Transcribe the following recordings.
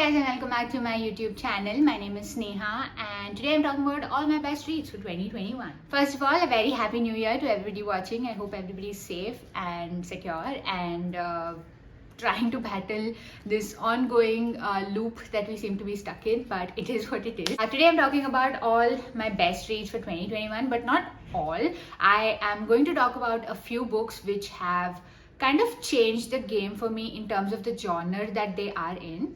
guys and welcome back to my YouTube channel. My name is Sneha and today I'm talking about all my best reads for 2021. First of all, a very happy new year to everybody watching. I hope everybody is safe and secure and trying to battle this ongoing loop that we seem to be stuck in, but it is what it is. Today I'm talking about all my best reads for 2021, but not all. I am going to talk about a few books which have kind of changed the game for me in terms of the genre that they are in.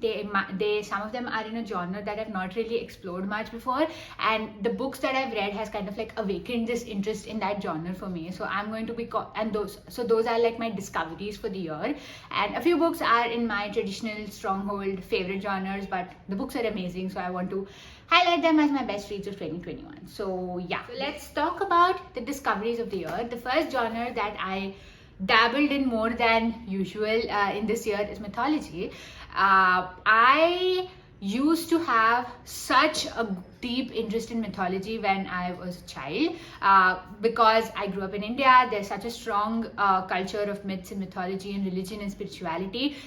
Some of them are in a genre that I've not really explored much before, and the books that I've read has kind of like awakened this interest in that genre for me. So I'm going to be those are like my discoveries for the year, and a few books are in my traditional stronghold favorite genres, but the books are amazing, so I want to highlight them as my best reads of 2021. So yeah, so let's talk about the discoveries of the year. The first genre that I dabbled in more than usual in this year is mythology. I used to have such a deep interest in mythology when I was a child because I grew up in India. There's such a strong culture of myths and mythology and religion and spirituality.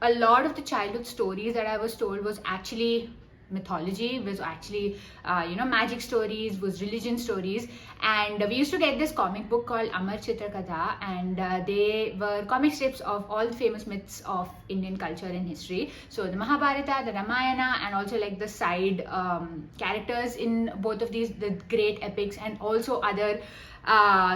A lot of the childhood stories that I was told was actually mythology, was actually magic stories, was religion stories. And we used to get this comic book called Amar Chitra Katha, and they were comic strips of all the famous myths of Indian culture and history. So the Mahabharata, the Ramayana, and also like the side characters in both of these, the great epics, and also other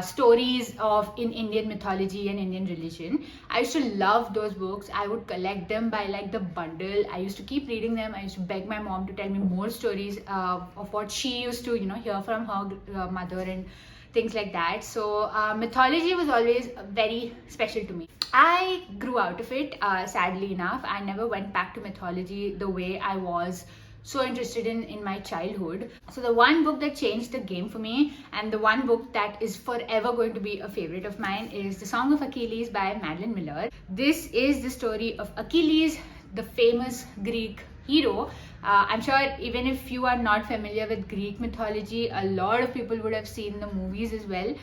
stories in Indian mythology and Indian religion. I used to love those books. I would collect them by like the bundle. I used to keep reading them. I used to beg my mom to tell me more stories of what she used to hear from her mother and things like that. So mythology was always very special to me. I grew out of it, sadly enough. I never went back to mythology the way I was so interested in my childhood. So the one book that changed the game for me, and the one book that is forever going to be a favorite of mine, is The Song of Achilles by Madeline Miller. This is the story of Achilles, the famous Greek hero. I'm sure even if you are not familiar with Greek mythology, a lot of people would have seen the movies as well,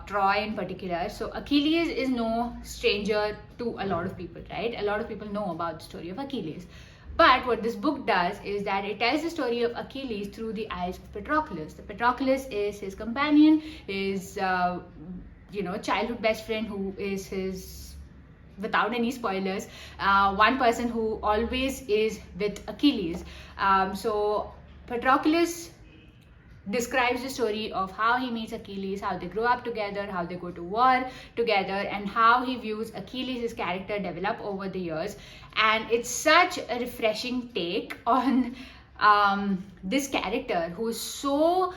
Troy in particular. So Achilles is no stranger to a lot of people, right? A lot of people know about the story of Achilles. But what this book does is that it tells the story of Achilles through the eyes of Patroclus. The Patroclus is his companion, his childhood best friend, who is his, without any spoilers, one person who always is with Achilles. So Patroclus describes the story of how he meets Achilles, how they grow up together, how they go to war together, and how he views Achilles' character develop over the years. And it's such a refreshing take on this character who's so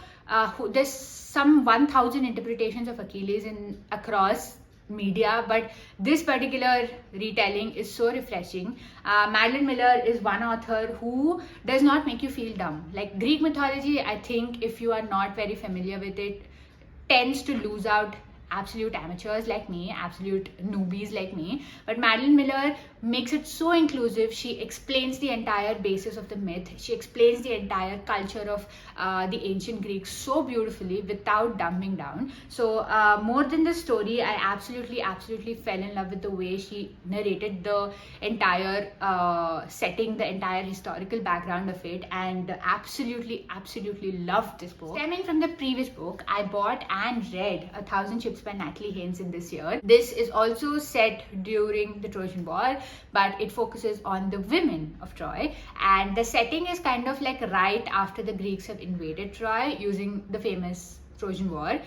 there's some 1,000 interpretations of Achilles across media, but this particular retelling is so refreshing. Madeline Miller is one author who does not make you feel dumb. Like Greek mythology, I think if you are not very familiar with it, tends to lose out absolute amateurs like me, absolute newbies like me. But Madeline Miller makes it so inclusive. She explains the entire basis of the myth. She explains the entire culture of the ancient Greeks so beautifully without dumbing down. So more than the story, I absolutely fell in love with the way she narrated the entire setting, the entire historical background of it, and absolutely loved this book. Stemming from the previous book, I bought and read 1,000 Ships by Natalie Haynes in this year. This is also set during the Trojan War, but it focuses on the women of Troy, and the setting is kind of like right after the Greeks have invaded Troy using the famous Trojan War.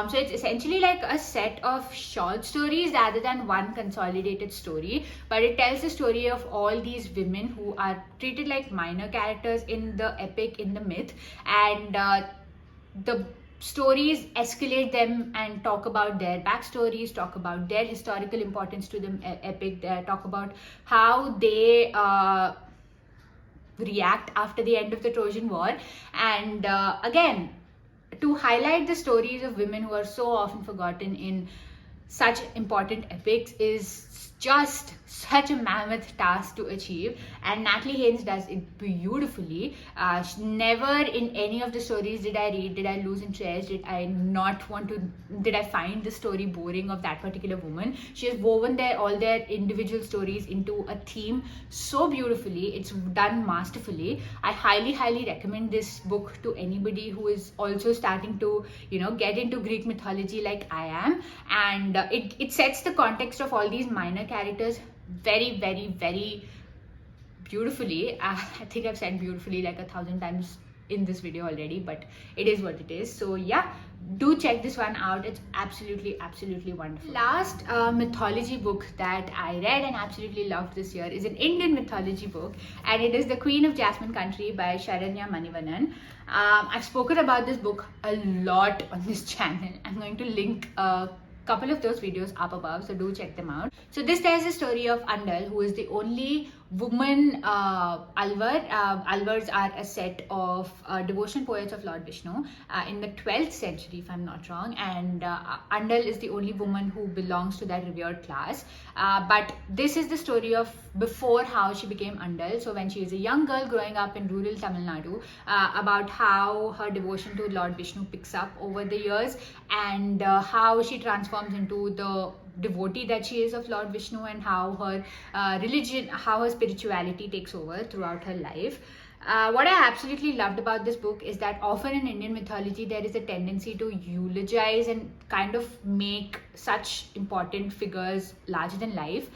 So it's essentially like a set of short stories rather than one consolidated story, but it tells the story of all these women who are treated like minor characters in the epic, in the myth, and the stories escalate them and talk about their backstories, talk about their historical importance to the epic, talk about how they react after the end of the Trojan War. And again, to highlight the stories of women who are so often forgotten in such important epics is just such a mammoth task to achieve, and Natalie Haynes does it beautifully. Never in any of the stories did I read, did I lose interest, did I find the story boring of that particular woman. She has woven all their individual stories into a theme so beautifully. It's done masterfully. I highly recommend this book to anybody who is also starting to get into Greek mythology like I am. And it sets the context of all these minor characters very beautifully. I think I've said beautifully like 1,000 times in this video already, but it is what it is. So yeah, do check this one out. It's absolutely wonderful. Last mythology book that I read and absolutely loved this year is an Indian mythology book, and it is The Queen of Jasmine Country by Sharanya Manivannan. I've spoken about this book a lot on this channel. I'm going to link couple of those videos up above, so do check them out. So this tells the story of Andal, who is the only woman Alvar. Alvars are a set of devotion poets of Lord Vishnu in the 12th century, if I'm not wrong, and Andal is the only woman who belongs to that revered class. But this is the story of before how she became Andal. So when she is a young girl growing up in rural Tamil Nadu, about how her devotion to Lord Vishnu picks up over the years, and how she transforms into the devotee that she is of Lord Vishnu, and how her religion, how her spirituality takes over throughout her life. What I absolutely loved about this book is that often in Indian mythology there is a tendency to eulogize and kind of make such important figures larger than life.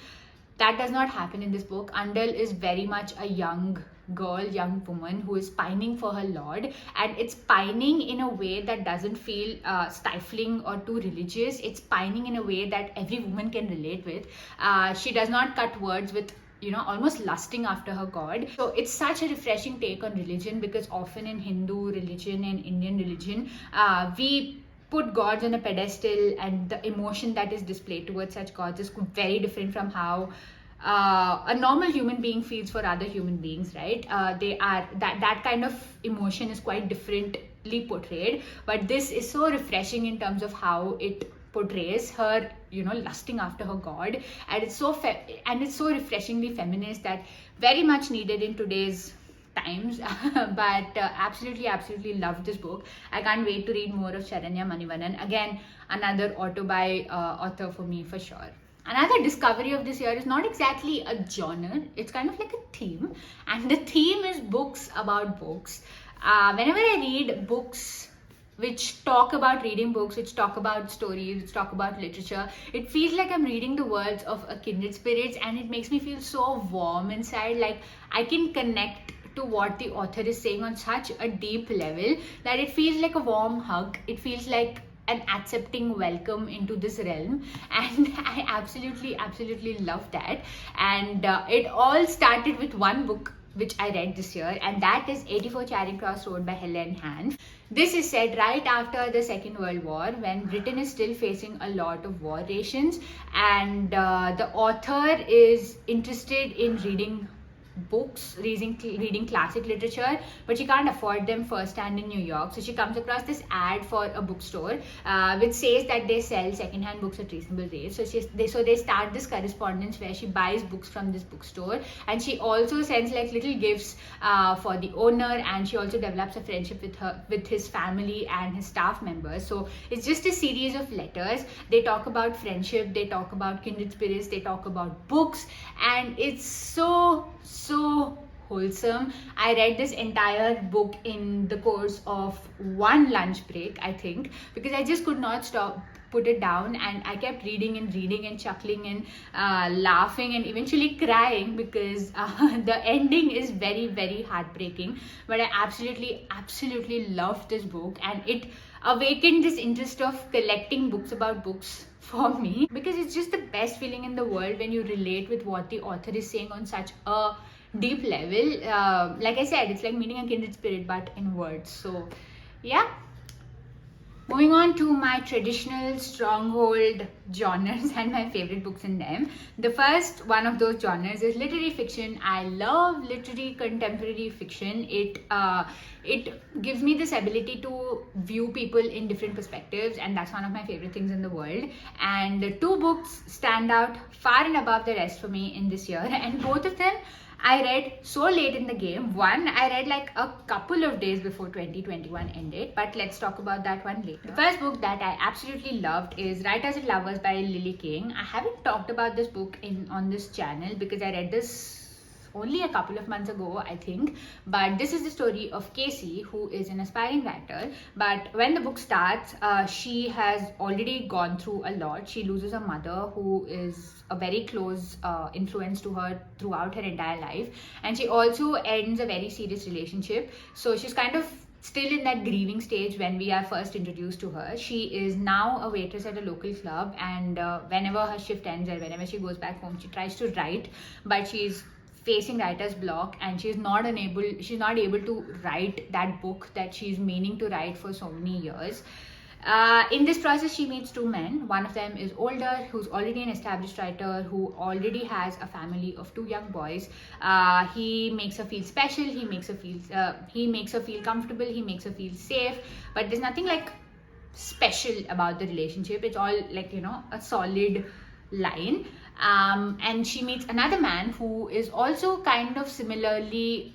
That does not happen in this book. Andal is very much a young girl, young woman who is pining for her lord, and it's pining in a way that doesn't feel stifling or too religious. It's pining in a way that every woman can relate with. She does not cut words with almost lusting after her god. So it's such a refreshing take on religion, because often in Hindu religion and Indian religion we put gods on a pedestal, and the emotion that is displayed towards such gods is very different from how a normal human being feels for other human beings, right? They are that kind of emotion is quite differently portrayed, but this is so refreshing in terms of how it portrays her lusting after her god, and it's so refreshingly feminist, that very much needed in today's times. But absolutely love this book. I can't wait to read more of Sharanya Manivannan. Again, another author for me for sure. Another discovery of this year is not exactly a genre, it's kind of like a theme, and the theme is books about books. Whenever I read books which talk about reading books, which talk about stories, which talk about literature, it feels like I'm reading the words of a kindred spirits, and it makes me feel so warm inside. Like I can connect to what the author is saying on such a deep level that it feels like a warm hug. It feels like an accepting welcome into this realm, and I absolutely love that. And it all started with one book which I read this year, and that is 84 Charing Cross Road by Helen Hand. This is set right after the Second World War, when Britain is still facing a lot of war rations, and the author is interested in reading books, reading classic literature, but she can't afford them firsthand in New York. So she comes across this ad for a bookstore which says that they sell secondhand books at reasonable rates. So they start this correspondence where she buys books from this bookstore, and she also sends like little gifts for the owner, and she also develops a friendship with his family and his staff members. So it's just a series of letters. They talk about friendship, they talk about kindred spirits, they talk about books, and it's so wholesome. I read this entire book in the course of one lunch break, I think, because I just could not put it down, and I kept reading and chuckling and laughing and eventually crying, because the ending is very heartbreaking. But I absolutely loved this book, and it awakened this interest of collecting books about books for me, because it's just the best feeling in the world when you relate with what the author is saying on such a deep level. Like I said, it's like meeting a kindred spirit but in words. So yeah, Moving on to my traditional stronghold genres and my favorite books in them. The first one of those genres is literary fiction. I love literary contemporary fiction. It gives me this ability to view people in different perspectives, and that's one of my favorite things in the world. And the two books stand out far and above the rest for me in this year, and both of them I read so late in the game. One I read like a couple of days before 2021 ended, but let's talk about that one later. The first book that I absolutely loved is Writers and Lovers by Lily King. I haven't talked about this book on this channel because I read this only a couple of months ago, I think. But this is the story of Casey, who is an aspiring writer. But when the book starts, she has already gone through a lot. She loses a mother who is a very close influence to her throughout her entire life. And she also ends a very serious relationship. So she's kind of still in that grieving stage when we are first introduced to her. She is now a waitress at a local club, and whenever her shift ends or whenever she goes back home, she tries to write, but she's facing writer's block, and she's not able to write that book that she's meaning to write for so many years. In this process, she meets two men. One of them is older, who's already an established writer, who already has a family of two young boys. He makes her feel special. He makes her feel comfortable. He makes her feel safe. But there's nothing like special about the relationship. It's all like, a solid line. And she meets another man who is also kind of similarly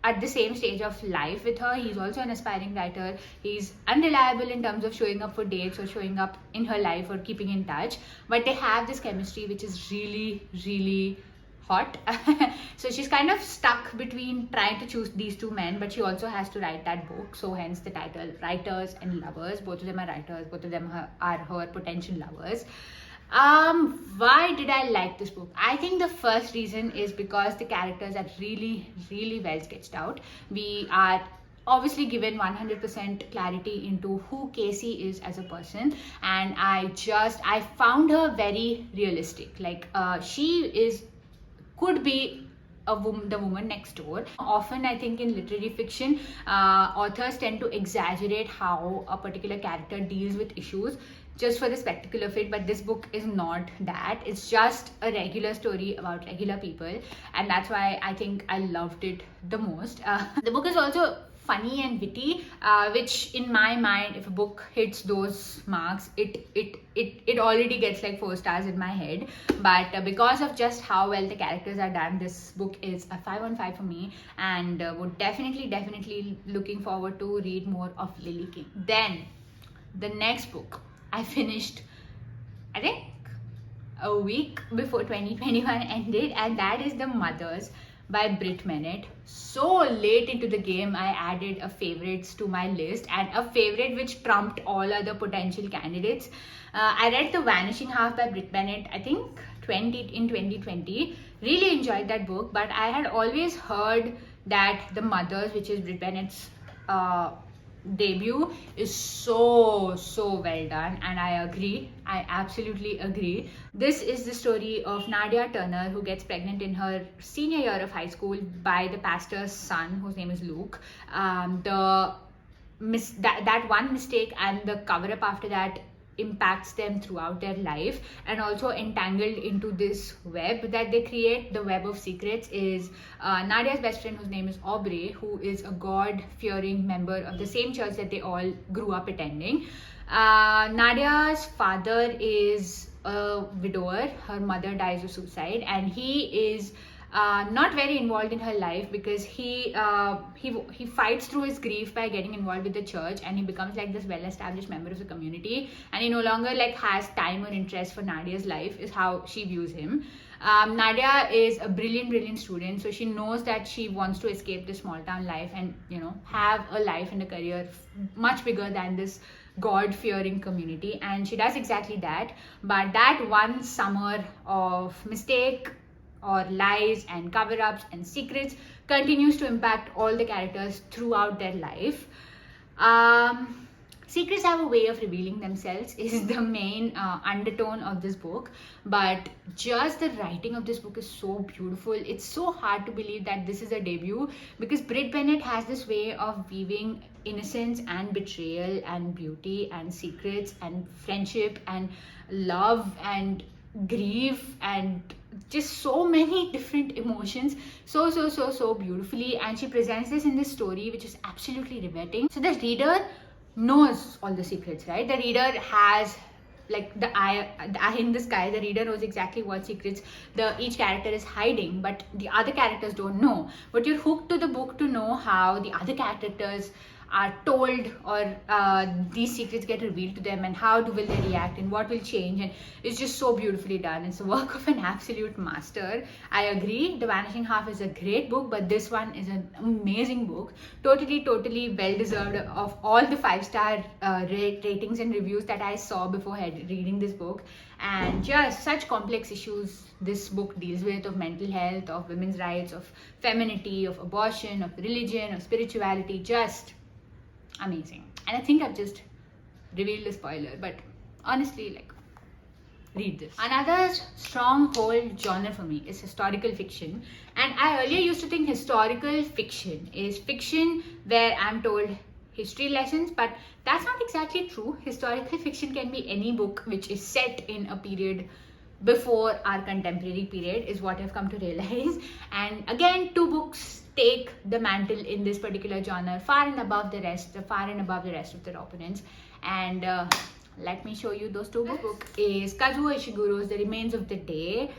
at the same stage of life with her. He's also an aspiring writer. He's unreliable in terms of showing up for dates or showing up in her life or keeping in touch, but they have this chemistry which is really, really hot. So she's kind of stuck between trying to choose these two men, but she also has to write that book. So hence the title, Writers and Lovers. Both of them are writers, both of them are her potential lovers. Why did I like this book? I think the first reason is because the characters are really, really well sketched out. We are obviously given 100% clarity into who Casey is as a person, and I found her very realistic. Like she could be the woman next door. Often I think in literary fiction, authors tend to exaggerate how a particular character deals with issues just for the spectacle of it, but this book is not that. It's just a regular story about regular people, and that's why I think I loved it the most. The book is also funny and witty, which in my mind, if a book hits those marks, it already gets like 4 stars in my head. But because of just how well the characters are done, this book is a 5 on 5 for me, and would definitely looking forward to read more of Lily King. Then the next book I finished, I think a week before 2021 ended, and that is The Mothers by Britt Bennett. So late into the game, I added a favorites to my list, and a favorite which trumped all other potential candidates. I read The Vanishing Half by Britt Bennett, I think in 2020. Really enjoyed that book, but I had always heard that The Mothers, which is Britt Bennett's debut, is so well done, and I absolutely agree. This is the story of Nadia Turner, who gets pregnant in her senior year of high school by the pastor's son, whose name is Luke. That one mistake and the cover up after that impacts them throughout their life, and also entangled into this web that they create. The web of secrets is Nadia's best friend, whose name is Aubrey, who is a God-fearing member of the same church that they all grew up attending. Nadia's father is a widower. Her mother dies of suicide, and he is not very involved in her life because he fights through his grief by getting involved with the church, and he becomes like this well-established member of the community, and he no longer like has time or interest for Nadia's life, is how she views him. Nadia is a brilliant student, so she knows that she wants to escape the small town life and have a life and a career much bigger than this God-fearing community, and she does exactly that. But that one summer of mistake or lies and cover-ups and secrets continues to impact all the characters throughout their life. Secrets have a way of revealing themselves is the main undertone of this book, but just the writing of this book is so beautiful. It's so hard to believe that this is a debut, because Brit Bennett has this way of weaving innocence and betrayal and beauty and secrets and friendship and love and grief and just so many different emotions so beautifully, and she presents this in this story which is absolutely riveting. So the reader knows all the secrets, right? The reader has like the eye in the sky. The reader knows exactly what secrets each character is hiding, but the other characters don't know. But you're hooked to the book to know how the other characters are told, or these secrets get revealed to them, and how will they react and what will change. And it's just so beautifully done. It's the work of an absolute master. I agree, The Vanishing Half is a great book, but this one is an amazing book. Totally well deserved of all the 5-star ratings and reviews that I saw before reading this book. And just such complex issues this book deals with, of mental health, of women's rights, of femininity, of abortion, of religion, of spirituality. Just amazing. And I think I've just revealed a spoiler, but honestly, like, read this. Another stronghold genre for me is historical fiction, and I earlier used to think historical fiction is fiction where I'm told history lessons, but that's not exactly true. Historical fiction can be any book which is set in a period before our contemporary period, is what I've come to realize. And again, 2 books take the mantle in this particular genre far and above the rest of their opponents. And let me show you those 2 books. Book is Kazuo Ishiguro's The Remains of the Day.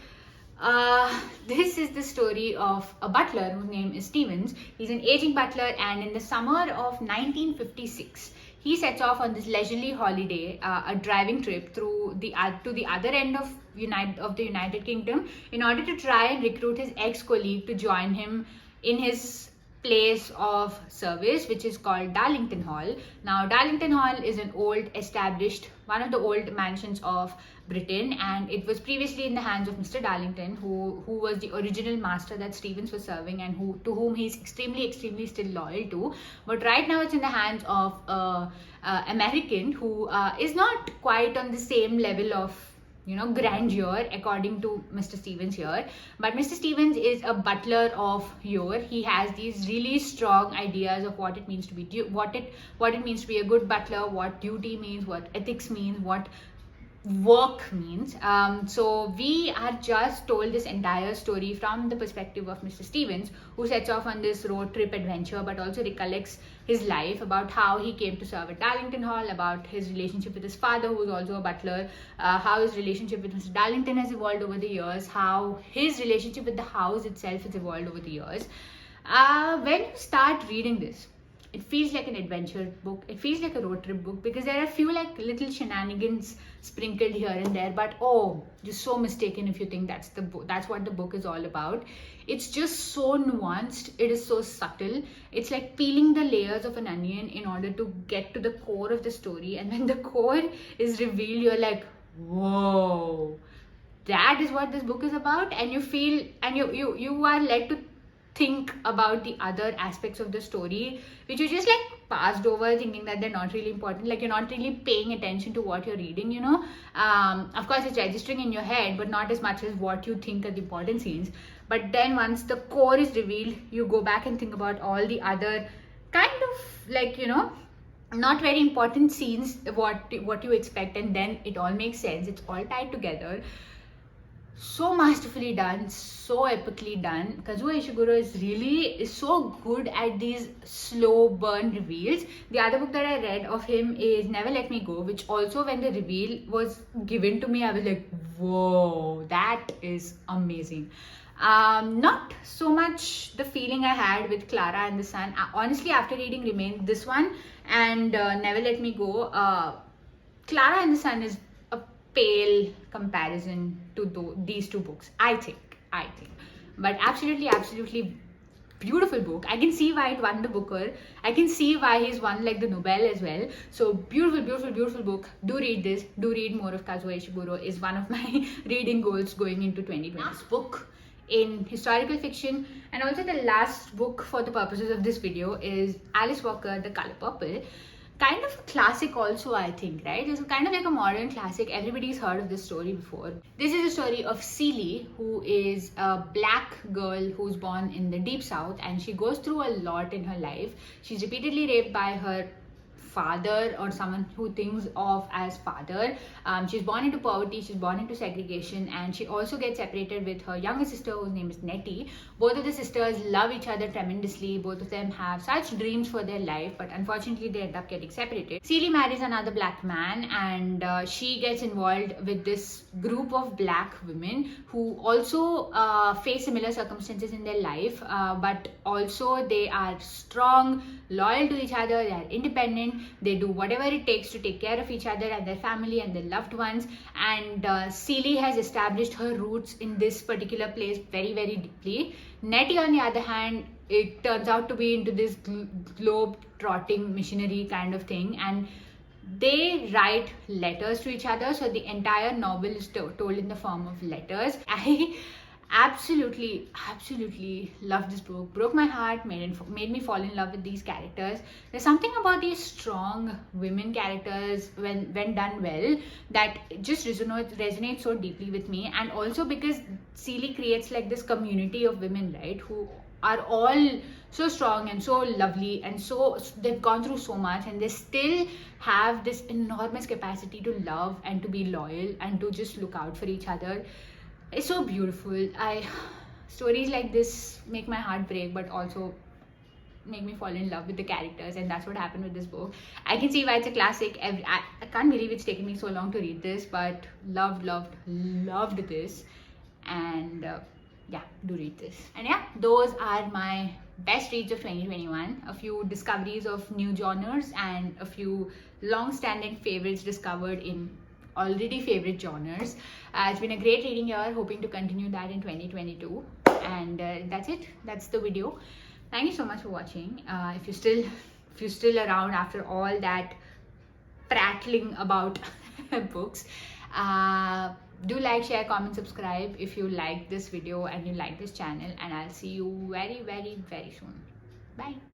This is the story of a butler whose name is Stevens. He's an aging butler, and in the summer of 1956, he sets off on this leisurely holiday, a driving trip to the other end of the United Kingdom, in order to try and recruit his ex-colleague to join him in his place of service, which is called Darlington Hall. Now, Darlington Hall is an one of the old mansions of Britain, and it was previously in the hands of Mr. Darlington, who was the original master that Stevens was serving, and to whom he's extremely still loyal to. But right now it's in the hands of American, who is not quite on the same level of grandeur according to Mr. Stevens here. But Mr. Stevens is a butler of yore. He has these really strong ideas of what it means to be what it means to be a good butler, what duty means, what ethics means, what work means. So we are just told this entire story from the perspective of Mr. Stevens, who sets off on this road trip adventure, but also recollects his life, about how he came to serve at Darlington Hall, about his relationship with his father, who was also a butler, how his relationship with Mr. Darlington has evolved over the years, how his relationship with the house itself has evolved over the years. When you start reading this, it feels like an adventure book. It feels like a road trip book, because there are a few like little shenanigans sprinkled here and there, but you're so mistaken if you think that's what the book is all about. It's just so nuanced. It is so subtle. It's like peeling the layers of an onion in order to get to the core of the story, and when the core is revealed, you're like, whoa, that is what this book is about. And you feel, and you are led to think about the other aspects of the story, which you just like passed over, thinking that they're not really important. Like, you're not really paying attention to what you're reading, of course it's registering in your head, but not as much as what you think are the important scenes. But then once the core is revealed, you go back and think about all the other kind of like not very important scenes, what you expect, and then it all makes sense. It's all tied together. So masterfully done, so epically done. Kazuo Ishiguro is so good at these slow burn reveals. The other book that I read of him is Never Let Me Go, which also, when the reveal was given to me, I was like, whoa, that is amazing. Not so much the feeling I had with Clara and the Sun. Honestly, after reading this one and Never Let Me Go, Clara and the Sun is pale comparison to these 2 books, I think. But absolutely beautiful book. I can see why it won the Booker. I can see why he's won like the Nobel as well. So beautiful book. Do read this. Do read more of Kazuo Ishiguro. Is one of my reading goals going into 2020. Last book in historical fiction, and also the last book for the purposes of this video, is Alice Walker, The Color Purple. kind of a classic also, I think, right? It's kind of like a modern classic. Everybody's heard of this story before. This is a story of Celie, who is a black girl who's born in the deep south, and she goes through a lot in her life. She's repeatedly raped by her father, or someone who thinks of as father. She's born into poverty, she's born into segregation, and she also gets separated with her younger sister, whose name is Nettie. Both of the sisters love each other tremendously. Both of them have such dreams for their life, but unfortunately they end up getting separated. Celie marries another black man, and she gets involved with this group of black women who also face similar circumstances in their life, but also they are strong, loyal to each other, they are independent, they do whatever it takes to take care of each other and their family and their loved ones. And Celie has established her roots in this particular place very, very deeply. Nettie, on the other hand, it turns out to be into this globe-trotting missionary kind of thing, and they write letters to each other. So the entire novel is told in the form of letters. I absolutely love this book. Broke my heart, made me fall in love with these characters. There's something about these strong women characters when done well that just resonates so deeply with me. And also because Celie creates like this community of women, right, who are all so strong and so lovely, and so they've gone through so much, and they still have this enormous capacity to love and to be loyal and to just look out for each other. It's so beautiful. Stories like this make my heart break, but also make me fall in love with the characters, and that's what happened with this book. I can see why it's a classic. I can't believe it's taken me so long to read this, but loved this. And yeah, do read this. And yeah, those are my best reads of 2021. A few discoveries of new genres and a few long-standing favorites discovered in already favorite genres. It's been a great reading year, hoping to continue that in 2022. And that's it. That's the video. Thank you so much for watching. If you're still around after all that prattling about books, do like, share, comment, subscribe if you like this video and you like this channel, and I'll see you very, very, very soon. Bye.